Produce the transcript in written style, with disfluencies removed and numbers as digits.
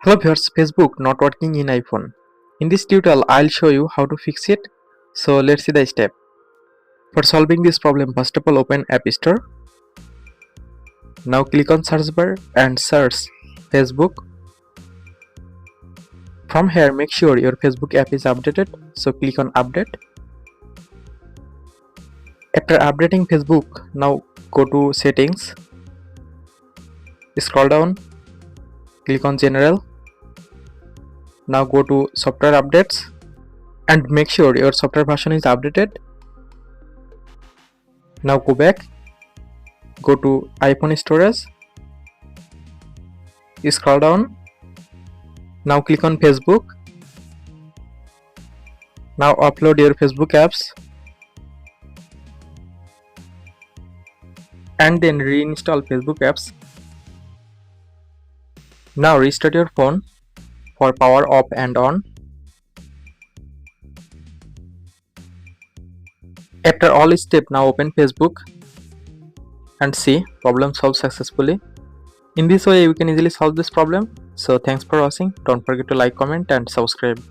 Hello viewers, Facebook not working in iPhone. In this tutorial, I'll show you how to fix it. So let's see the step. For solving this problem, first of all open App Store. Now click on search bar and search Facebook. From here, make sure your Facebook app is updated. So click on update. After updating Facebook, now go to settings. Scroll down. Click on general. Now go to software updates and make sure your software version is updated. Now go back, go to iPhone storage, scroll down. Now click on Facebook. Now upload your Facebook apps and then reinstall Facebook apps. Now restart your phone for power off and on. After all steps, now open Facebook and see problem solved successfully. In this way you can easily solve this problem. So thanks for watching. Don't forget to like, comment and subscribe.